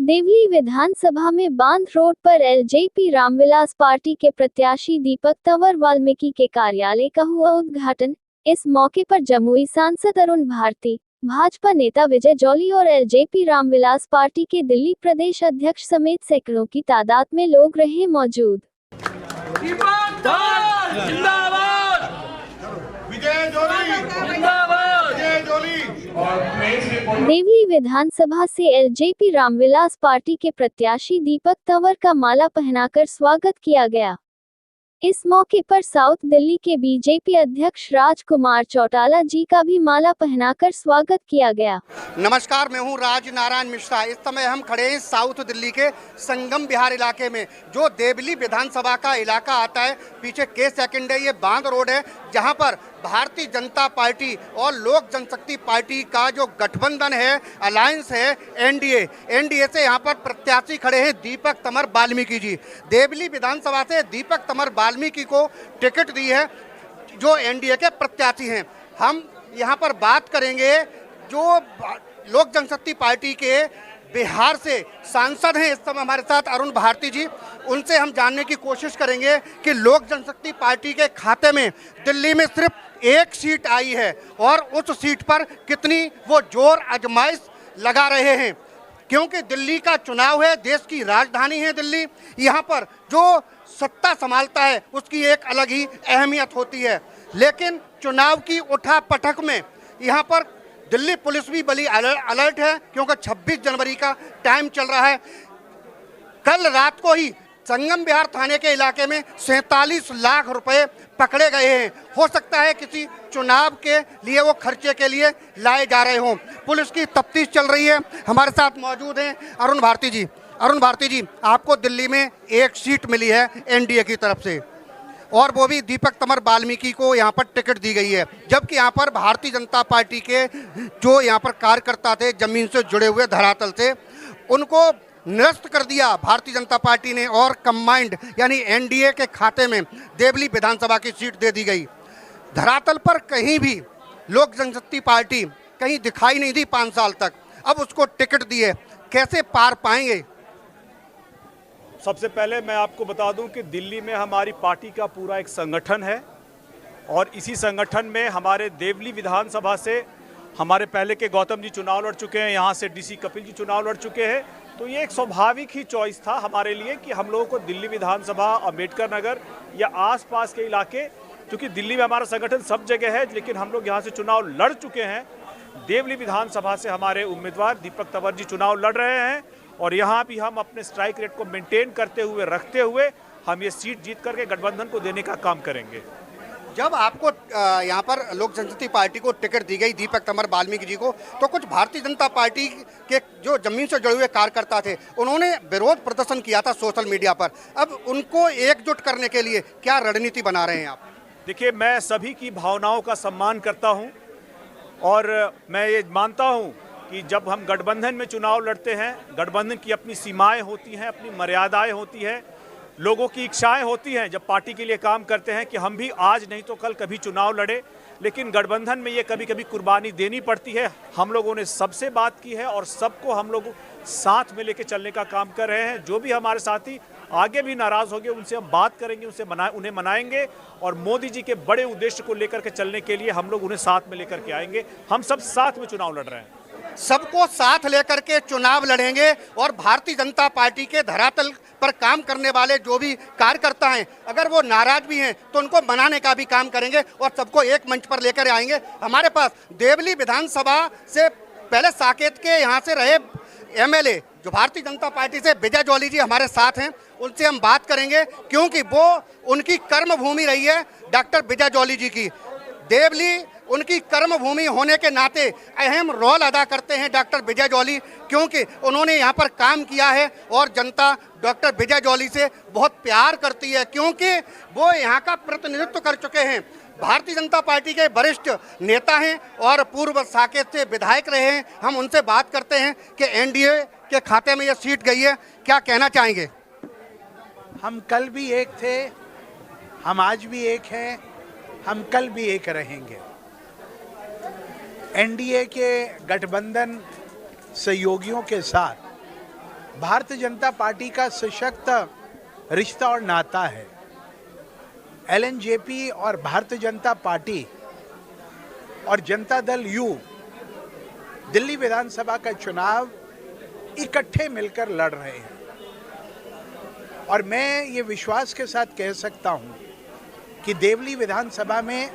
देवली विधानसभा में बांध रोड पर एलजेपी रामविलास पार्टी के प्रत्याशी दीपक तंवर वाल्मीकि के कार्यालय का हुआ उद्घाटन। इस मौके पर जमुई सांसद अरुण भारती, भाजपा नेता विजय जॉली और एलजेपी रामविलास पार्टी के दिल्ली प्रदेश अध्यक्ष समेत सैकड़ों की तादाद में लोग रहे मौजूद। देवली विधानसभा से एलजेपी रामविलास पार्टी के प्रत्याशी दीपक तंवर का माला पहनाकर स्वागत किया गया। इस मौके पर साउथ दिल्ली के बीजेपी अध्यक्ष राजकुमार चौटाला जी का भी माला पहनाकर स्वागत किया गया। नमस्कार, मैं हूं राज नारायण मिश्रा। इस समय हम खड़े हैं साउथ दिल्ली के संगम विहार इलाके में, जो देवली विधानसभा का इलाका आता है। पीछे के सेकंड है, ये बांध रोड है, जहां पर भारतीय जनता पार्टी और लोक जनशक्ति पार्टी का जो गठबंधन है, अलायंस है, एनडीए से यहाँ पर प्रत्याशी खड़े हैं दीपक तंवर वाल्मीकि जी। देवली विधानसभा से दीपक तंवर वाल्मीकि को टिकट दी है, जो एनडीए के प्रत्याशी हैं। हम यहाँ पर बात करेंगे जो लोक जनशक्ति पार्टी के बिहार से सांसद हैं इस समय हमारे साथ अरुण भारती जी। उनसे हम जानने की कोशिश करेंगे कि लोक जनशक्ति पार्टी के खाते में दिल्ली में सिर्फ एक सीट आई है और उस सीट पर कितनी वो जोर आजमाइश लगा रहे हैं, क्योंकि दिल्ली का चुनाव है, देश की राजधानी है दिल्ली। यहाँ पर जो सत्ता संभालता है उसकी एक अलग ही अहमियत होती है, लेकिन चुनाव की उठापटक में यहाँ पर दिल्ली पुलिस भी बड़ी अलर्ट है, क्योंकि 26 जनवरी का टाइम चल रहा है। कल रात को ही संगम विहार थाने के इलाके में 47 लाख रुपए पकड़े गए हैं। हो सकता है किसी चुनाव के लिए वो खर्चे के लिए लाए जा रहे हों। पुलिस की तफ्तीश चल रही है। हमारे साथ मौजूद हैं अरुण भारती जी। अरुण भारती जी, आपको दिल्ली में एक सीट मिली है एनडीए की तरफ से, और वो भी दीपक तंवर वाल्मीकि को यहाँ पर टिकट दी गई है, जबकि यहाँ पर भारतीय जनता पार्टी के जो यहाँ पर कार्यकर्ता थे, जमीन से जुड़े हुए धरातल से, उनको निरस्त कर दिया भारतीय जनता पार्टी ने और कंबाइंड यानी एनडीए के खाते में देवली विधानसभा की सीट दे दी गई। धरातल पर कहीं भी लोक जनशक्ति पार्टी कहीं दिखाई नहीं दी 5 साल तक, अब उसको टिकट दी है, कैसे पार पाएंगे? सबसे पहले मैं आपको बता दूं कि दिल्ली में हमारी पार्टी का पूरा एक संगठन है, और इसी संगठन में हमारे देवली विधानसभा से हमारे पहले के गौतम जी चुनाव लड़ चुके हैं, यहाँ से डीसी कपिल जी चुनाव लड़ चुके हैं। तो ये एक स्वाभाविक ही चॉइस था हमारे लिए कि हम लोगों को दिल्ली विधानसभा, अम्बेडकर नगर या आसपास के इलाके, क्योंकि दिल्ली में हमारा संगठन सब जगह है, लेकिन हम लोग यहाँ से चुनाव लड़ चुके हैं। देवली विधानसभा से हमारे उम्मीदवार दीपक तंवर जी चुनाव लड़ रहे हैं, और यहाँ भी हम अपने स्ट्राइक रेट को मेंटेन करते हुए, रखते हुए हम ये सीट जीत करके गठबंधन को देने का काम करेंगे। जब आपको यहाँ पर लोक जनशक्ति पार्टी को टिकट दी गई दीपक तंवर वाल्मीकि जी को, तो कुछ भारतीय जनता पार्टी के जो जमीन से जुड़े हुए कार्यकर्ता थे, उन्होंने विरोध प्रदर्शन किया था सोशल मीडिया पर। अब उनको एकजुट करने के लिए क्या रणनीति बना रहे हैं आप? देखिए, मैं सभी की भावनाओं का सम्मान करता हूँ, और मैं ये मानता हूँ कि जब हम गठबंधन में चुनाव लड़ते हैं, गठबंधन की अपनी सीमाएं होती हैं, अपनी मर्यादाएं होती हैं, लोगों की इच्छाएं होती हैं। जब पार्टी के लिए काम करते हैं कि हम भी आज नहीं तो कल कभी चुनाव लड़े, लेकिन गठबंधन में ये कभी कभी कुर्बानी देनी पड़ती है। हम लोगों ने सबसे बात की है और सबको हम लोग साथ में लेके चलने का काम कर रहे हैं। जो भी हमारे साथी आगे भी नाराज़ होंगे, उनसे हम बात करेंगे, उन्हें मनाएंगे, और मोदी जी के बड़े उद्देश्य को लेकर के चलने के लिए हम लोग उन्हें साथ में लेकर के आएंगे। हम सब साथ में चुनाव लड़ रहे हैं, सबको साथ लेकर के चुनाव लड़ेंगे, और भारतीय जनता पार्टी के धरातल पर काम करने वाले जो भी कार्यकर्ता हैं, अगर वो नाराज भी हैं तो उनको मनाने का भी काम करेंगे और सबको एक मंच पर लेकर आएंगे। हमारे पास देवली विधानसभा से पहले साकेत के यहाँ से रहे एमएलए जो भारतीय जनता पार्टी से विजय जॉली जी हमारे साथ हैं, उनसे हम बात करेंगे, क्योंकि वो उनकी कर्म भूमि रही है डॉक्टर विजय जॉली जी की। देवली उनकी कर्म भूमि होने के नाते अहम रोल अदा करते हैं डॉक्टर विजय जॉली, क्योंकि उन्होंने यहाँ पर काम किया है और जनता डॉक्टर विजय जॉली से बहुत प्यार करती है, क्योंकि वो यहाँ का प्रतिनिधित्व कर चुके हैं। भारतीय जनता पार्टी के वरिष्ठ नेता हैं और पूर्व साकेत से विधायक रहे हैं। हम उनसे बात करते हैं कि एनडीए के खाते में ये सीट गई है, क्या कहना चाहेंगे? हम कल भी एक थे, हम आज भी एक हैं, हम कल भी एक रहेंगे। एनडीए के गठबंधन सहयोगियों के साथ भारतीय जनता पार्टी का सशक्त रिश्ता और नाता है। एलएनजेपी और भारतीय जनता पार्टी और जनता दल यू दिल्ली विधानसभा का चुनाव इकट्ठे मिलकर लड़ रहे हैं और मैं ये विश्वास के साथ कह सकता हूं कि देवली विधानसभा में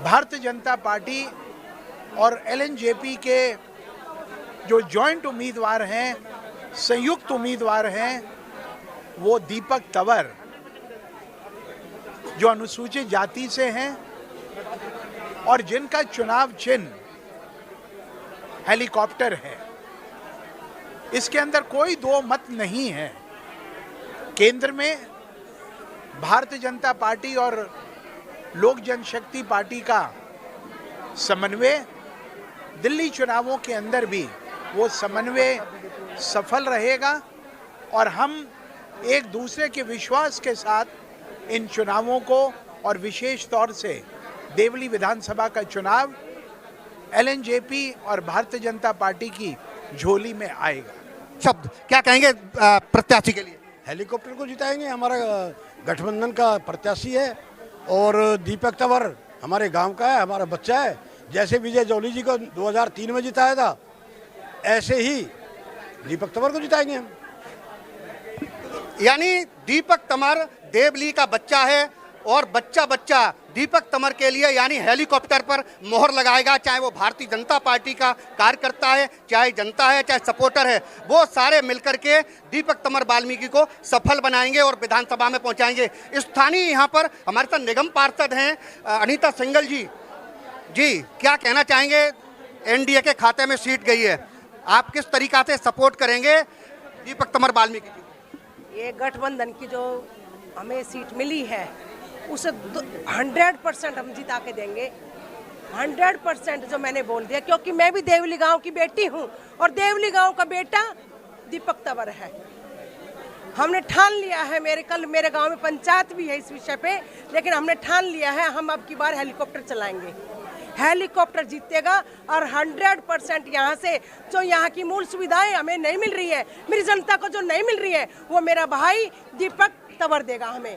भारतीय जनता पार्टी और एलएनजेपी के जो जॉइंट उम्मीदवार हैं, संयुक्त उम्मीदवार हैं, वो दीपक तंवर जो अनुसूचित जाति से हैं और जिनका चुनाव चिन्ह हेलीकॉप्टर है। इसके अंदर कोई दो मत नहीं है। केंद्र में भारतीय जनता पार्टी और लोक जनशक्ति पार्टी का समन्वय, दिल्ली चुनावों के अंदर भी वो समन्वय सफल रहेगा और हम एक दूसरे के विश्वास के साथ इन चुनावों को और विशेष तौर से देवली विधानसभा का चुनाव एलएनजेपी और भारतीय जनता पार्टी की झोली में आएगा। शब्द क्या कहेंगे प्रत्याशी के लिए? हेलीकॉप्टर को जिताएंगे, हमारा गठबंधन का प्रत्याशी है और दीपक तंवर हमारे गांव का है, हमारा बच्चा है। जैसे विजय जौली जी को 2003 में जिताया था, ऐसे ही दीपक तंवर को जिताएंगे हम। यानी दीपक तंवर देवली का बच्चा है और बच्चा दीपक तंवर के लिए यानी हेलीकॉप्टर पर मोहर लगाएगा। चाहे वो भारतीय जनता पार्टी का कार्यकर्ता है, चाहे जनता है, चाहे सपोर्टर है, वो सारे मिलकर के दीपक तंवर वाल्मीकि को सफल बनाएंगे और विधानसभा में पहुंचाएंगे। स्थानीय यहाँ पर हमारे साथ निगम पार्षद हैं अनीता सिंगल जी। जी, क्या कहना चाहेंगे? एनडीए के खाते में सीट गई है, आप किस तरीका से सपोर्ट करेंगे दीपक तंवर वाल्मीकि जी? ये गठबंधन की जो हमें सीट मिली है उसे 100% हम जिता के देंगे। 100% जो मैंने बोल दिया, क्योंकि मैं भी देवली गांव की बेटी हूं और देवली गांव का बेटा दीपक तंवर है। हमने ठान लिया है, मेरे गांव में पंचायत भी है इस विषय पे, लेकिन हमने ठान लिया है हम अब की बार हेलीकॉप्टर चलाएंगे। हेलीकॉप्टर जीतेगा और 100% यहाँ से जो यहाँ की मूल सुविधाएं हमें नहीं मिल रही है, मेरी जनता को जो नहीं मिल रही है, वो मेरा भाई दीपक तंवर देगा हमें।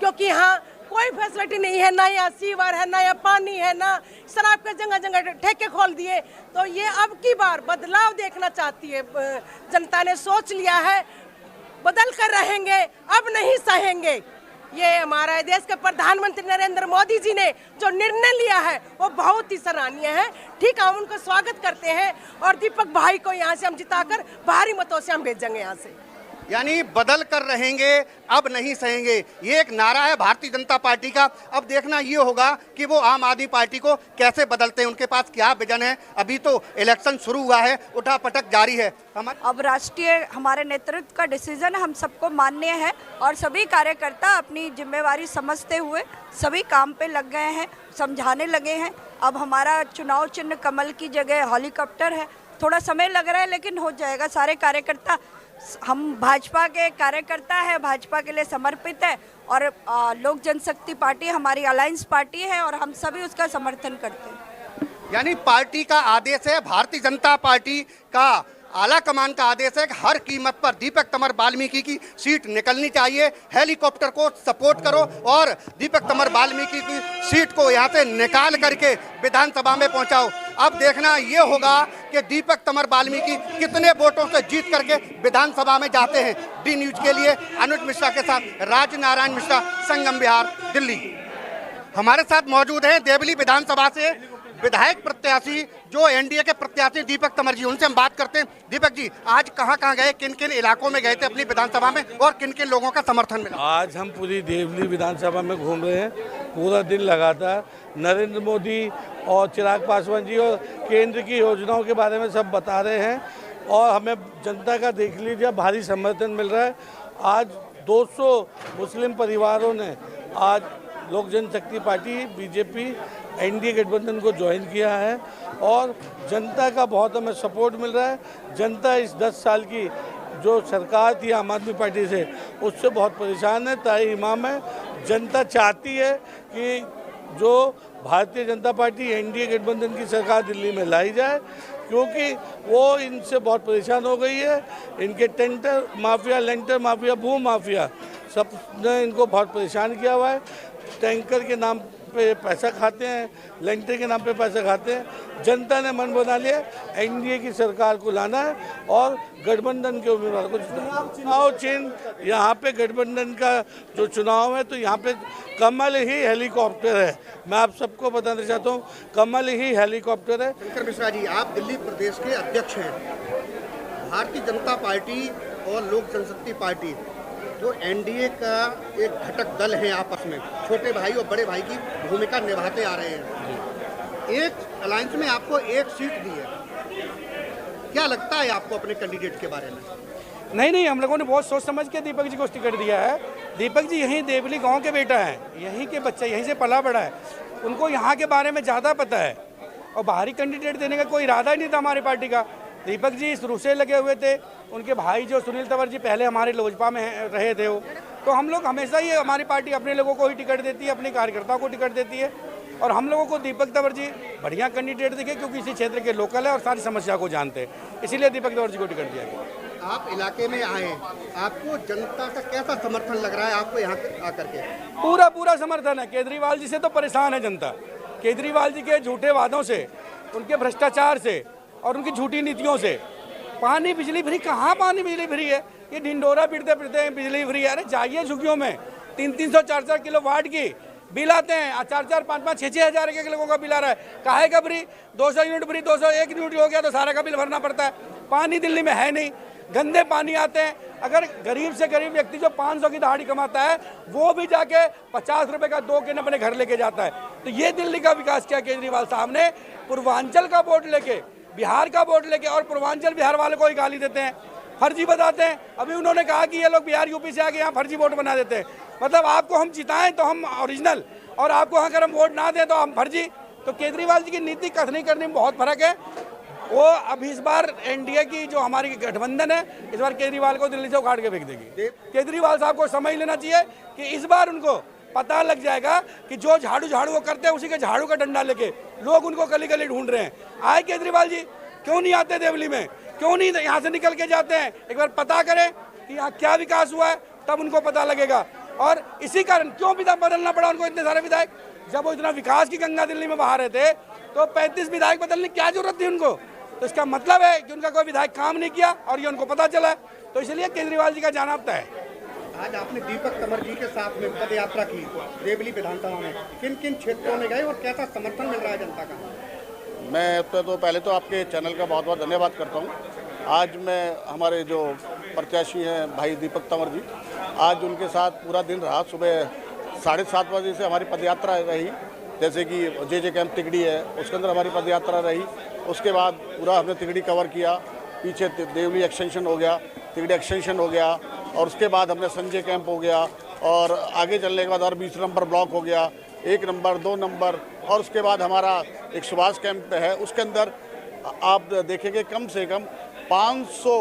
क्योंकि यहाँ कोई फैसिलिटी नहीं है, ना यहाँ सीवर है, ना यहाँ पानी है, ना शराब के जगह जगह ठेके खोल दिए। तो ये अब की बार बदलाव देखना चाहती है जनता ने, सोच लिया है बदल कर रहेंगे, अब नहीं सहेंगे। ये हमारे देश के प्रधानमंत्री नरेंद्र मोदी जी ने जो निर्णय लिया है वो बहुत ही सराहनीय है। ठीक है, हम उनका स्वागत करते हैं और दीपक भाई को यहाँ से हम जिताकर भारी मतों से हम भेजेंगे यहाँ से। यानी बदल कर रहेंगे, अब नहीं सहेंगे, ये एक नारा है भारतीय जनता पार्टी का। अब देखना ये होगा कि वो आम आदमी पार्टी को कैसे बदलते हैं, उनके पास क्या विजन है। अभी तो इलेक्शन शुरू हुआ है, उठापटक जारी है। अब राष्ट्रीय हमारे नेतृत्व का डिसीजन हम सबको मान्य है और सभी कार्यकर्ता अपनी जिम्मेवारी समझते हुए सभी काम पे लग गए हैं, समझाने लगे हैं। अब हमारा चुनाव चिन्ह कमल की जगह हेलीकॉप्टर है। थोड़ा समय लग रहा है लेकिन हो जाएगा। सारे कार्यकर्ता, हम भाजपा के कार्यकर्ता है, भाजपा के लिए समर्पित है और लोक जनशक्ति पार्टी हमारी अलायंस पार्टी है और हम सभी उसका समर्थन करते हैं। यानी पार्टी का आदेश है, भारतीय जनता पार्टी का आला कमान का आदेश है कि हर कीमत पर दीपक तंवर वाल्मीकि की सीट निकलनी चाहिए। हेलीकॉप्टर को सपोर्ट करो और दीपक तंवर वाल्मीकि की सीट को यहाँ से निकाल करके विधानसभा में पहुँचाओ। अब देखना ये होगा कि दीपक तंवर वाल्मीकि कितने वोटों से जीत करके विधानसभा में जाते हैं। डी न्यूज के लिए अनुज मिश्रा के साथ राज नारायण मिश्रा, संगम बिहार, दिल्ली। हमारे साथ मौजूद हैं देवली विधानसभा से विधायक प्रत्याशी जो एनडीए के प्रत्याशी दीपक तंवर जी, उनसे हम बात करते हैं। दीपक जी, आज कहाँ गए, किन किन इलाकों में गए थे अपनी विधानसभा में और किन किन लोगों का समर्थन मिला? आज हम पूरी देवली विधानसभा में घूम रहे हैं, पूरा दिन लगातार नरेंद्र मोदी और चिराग पासवान जी और केंद्र की योजनाओं के बारे में सब बता रहे हैं और हमें जनता का देख लीजिए भारी समर्थन मिल रहा है। आज 200 मुस्लिम परिवारों ने आज लोक जनशक्ति पार्टी बीजेपी एनडीए गठबंधन को ज्वाइन किया है और जनता का बहुत हमें सपोर्ट मिल रहा है। जनता इस 10 साल की जो सरकार थी आम आदमी पार्टी से, उससे बहुत परेशान है, ताई इमाम है। जनता चाहती है कि जो भारतीय जनता पार्टी एनडीए गठबंधन की सरकार दिल्ली में लाई जाए क्योंकि वो इनसे बहुत परेशान हो गई है। इनके टेंडर माफिया, लेंटर माफिया, भू माफिया सब ने इनको बहुत परेशान किया हुआ है। टैंकर के नाम पे पैसा खाते हैं, लेंटर के नाम पे पैसा खाते हैं। जनता ने मन बना लिया एनडीए की सरकार को लाना है और गठबंधन के उम्मीदवार को जिताना। चुनाव चिन्ह यहाँ पे गठबंधन का जो चुनाव है तो यहाँ पे कमल ही हेलीकॉप्टर है। मैं आप सबको बताना चाहता हूँ, कमल ही हेलीकॉप्टर है। शंकर मिश्रा जी, आप दिल्ली प्रदेश के अध्यक्ष हैं। भारतीय जनता पार्टी और लोक जनशक्ति पार्टी जो एनडीए का एक घटक दल है, आपस में छोटे भाई और बड़े भाई की भूमिका निभाते आ रहे हैं। एक अलायंस में आपको एक सीट दी है, क्या लगता है आपको अपने कैंडिडेट के बारे में? नहीं, हम लोगों ने बहुत सोच समझ के दीपक जी को टिकट दिया है। दीपक जी यहीं देवली गांव के बेटा हैं, यहीं के बच्चा, यहीं से पला बड़ा है, उनको यहाँ के बारे में ज़्यादा पता है और बाहरी कैंडिडेट देने का कोई इरादा ही नहीं था हमारी पार्टी का। दीपक जी शुरू से लगे हुए थे। उनके भाई जो सुनील तंवर जी पहले हमारे लोजपा में रहे थे वो, तो हम लोग हमेशा ही, हमारी पार्टी अपने लोगों को ही टिकट देती है, अपने कार्यकर्ताओं को टिकट देती है और हम लोगों को दीपक तंवर जी बढ़िया कैंडिडेट दिखे क्योंकि इसी क्षेत्र के लोकल है और सारी समस्या को जानते हैं, इसीलिए दीपक तंवर जी को टिकट दिया गया। आप इलाके में आए, आपको जनता का कैसा समर्थन लग रहा है आपको यहाँ आकर के? पूरा समर्थन है। केजरीवाल जी से तो परेशान है जनता। केजरीवाल जी के झूठे वादों से, उनके भ्रष्टाचार से और उनकी झूठी नीतियों से। पानी बिजली फ्री, कहाँ पानी बिजली फ्री है? ये ढिंडोरा पीटते फिरते बिजली फ्री। अरे जाइए झुग्गियों में 300 400 किलो वाट की बिल आते हैं, 4 5 6 हज़ार के लोगों का बिल आ रहा है। काहे का फ्री? 200 यूनिट फ्री, 201 यूनिट हो गया तो सारा का बिल भरना पड़ता है। पानी दिल्ली में है नहीं, गंदे पानी आते हैं। अगर गरीब से गरीब व्यक्ति जो 500 की दहाड़ी कमाता है वो भी जाके 50 रुपए का 2 केन अपने घर लेके जाता है। तो ये दिल्ली का विकास किया केजरीवाल साहब ने। पूर्वांचल का वोट लेके, बिहार का वोट लेके और पूर्वांचल बिहार वाले को ही गाली देते हैं, फर्जी बताते हैं। अभी उन्होंने कहा कि ये लोग बिहार यूपी से आके यहाँ फर्जी वोट बना देते हैं। मतलब आपको हम जिताएं तो हम ओरिजिनल और आपको अगर हम वोट ना दें तो हम फर्जी। तो केजरीवाल जी की नीति कथनी करने में बहुत फर्क है। वो अभी इस बार एनडीए की जो हमारी गठबंधन है, इस बार केजरीवाल को दिल्ली से उखाड़ के फेंक देगी। केजरीवाल साहब को समझ लेना चाहिए कि इस बार उनको पता लग जाएगा कि जो झाड़ू वो करते हैं उसी के झाड़ू का डंडा लेके लोग उनको गली गली ढूंढ रहे हैं। आए केजरीवाल जी, क्यों नहीं आते देवली में? क्यों नहीं यहाँ से निकल के जाते हैं? एक बार पता करें कि यहाँ क्या विकास हुआ है, तब उनको पता लगेगा। और इसी कारण क्यों विधायक बदलना पड़ा उनको, इतने सारे विधायक? जब वो इतना विकास की गंगा दिल्ली में बहा रहे थे तो 35 विधायक बदलने की क्या जरूरत थी उनको? तो इसका मतलब है कि उनका कोई विधायक काम नहीं किया और ये उनको पता चला है। तो इसलिए केजरीवाल जी का जाना अब तय है। आज आपने दीपक तंवर जी के साथ में पद यात्रा की देवली विधानसभा में, किन किन क्षेत्रों में गए और कैसा समर्थन मिल रहा है जनता का? मैं तो पहले तो आपके चैनल का बहुत बहुत धन्यवाद करता हूँ। आज मैं हमारे जो प्रत्याशी हैं भाई दीपक तंवर जी, आज उनके साथ पूरा दिन रहा। सुबह 7:30 बजे से हमारी पदयात्रा रही, जैसे कि जे कैंप तिगड़ी है उसके अंदर हमारी पदयात्रा रही। उसके बाद पूरा हमने तिगड़ी कवर किया, पीछे देवली एक्सटेंशन हो गया, तिगड़ी एक्सटेंशन हो गया और उसके बाद हमने संजय कैंप हो गया और आगे चलने के बाद और 20 नंबर ब्लॉक हो गया, 1 नंबर 2 नंबर और उसके बाद हमारा एक सुभाष कैंप है। उसके अंदर आप देखेंगे कम से कम 500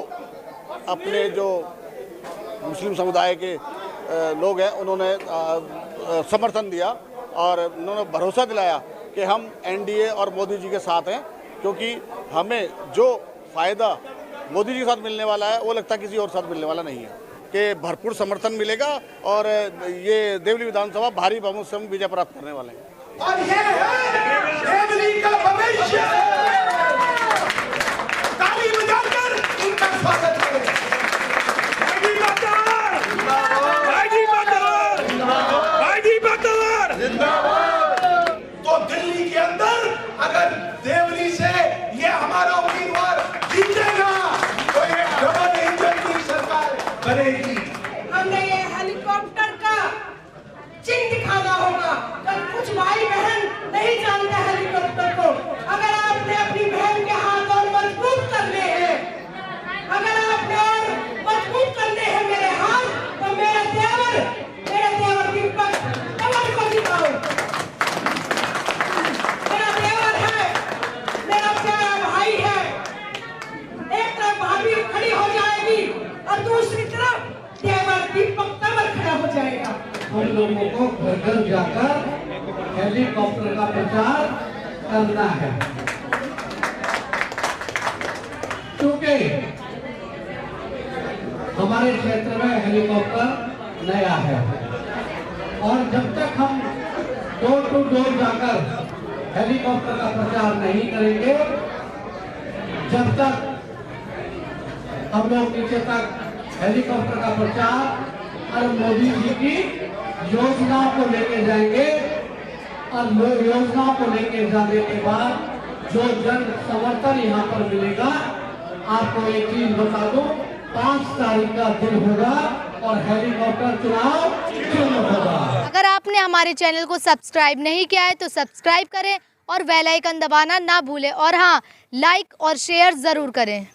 अपने जो मुस्लिम समुदाय के लोग हैं उन्होंने समर्थन दिया और उन्होंने भरोसा दिलाया कि हम एनडीए और मोदी जी के साथ हैं, क्योंकि हमें जो फ़ायदा मोदी जी के साथ मिलने वाला है वो लगता है किसी और साथ मिलने वाला नहीं है, कि भरपूर समर्थन मिलेगा और ये देवली विधानसभा भारी बहुमत से हम विजय प्राप्त करने वाले हैं। और ये है देवली का भविष्य। ताली बजाकर उनका स्वागत करें। तो दिल्ली के अंदर अगर देवली से ये हमारा उम्मीदवार जीतेगा तो ये डबल इंजन की सरकार बनेगी। हमने ये हेलीकॉप्टर का चिन्ह दिखाना होगा। तो कुछ भाई बहन नहीं जानते हेलीकॉप्टर को। अगर आपने अपनी बहन के हाथ और मजबूत करने हैं, अगर आपने और मजबूत करने हैं मेरे हाथ, तो मेरे देवर दीपक तंवर को जिताओ। मेरा देवर है, मेरा प्यारा भाई है। एक तरफ भाभी खड़ी हो जाएगी और दूसरी तरफ देवर दीपक तंवर खड़ा हो जाएगा। हम लोगों को घर घर जाकर हेलीकॉप्टर का प्रचार करना है। के हमारे क्षेत्र में हेलीकॉप्टर नया है और जब तक हम डोर टू डोर जाकर हेलीकॉप्टर का प्रचार नहीं करेंगे, जब तक हम लोग नीचे तक हेलीकॉप्टर का प्रचार और मोदी जी की योजनाओं को लेके जाएंगे और योजनाओं को लेके जाने के बाद जो जन समर्थन यहाँ पर मिलेगा, आपको एक चीज बता दूं, 5 तारीख का दिन होगा और हेलीकॉप्टर चुनाव शुरू होगा। अगर आपने हमारे चैनल को सब्सक्राइब नहीं किया है तो सब्सक्राइब करें और बेल आइकन दबाना ना भूलें और हाँ, लाइक और शेयर ज़रूर करें।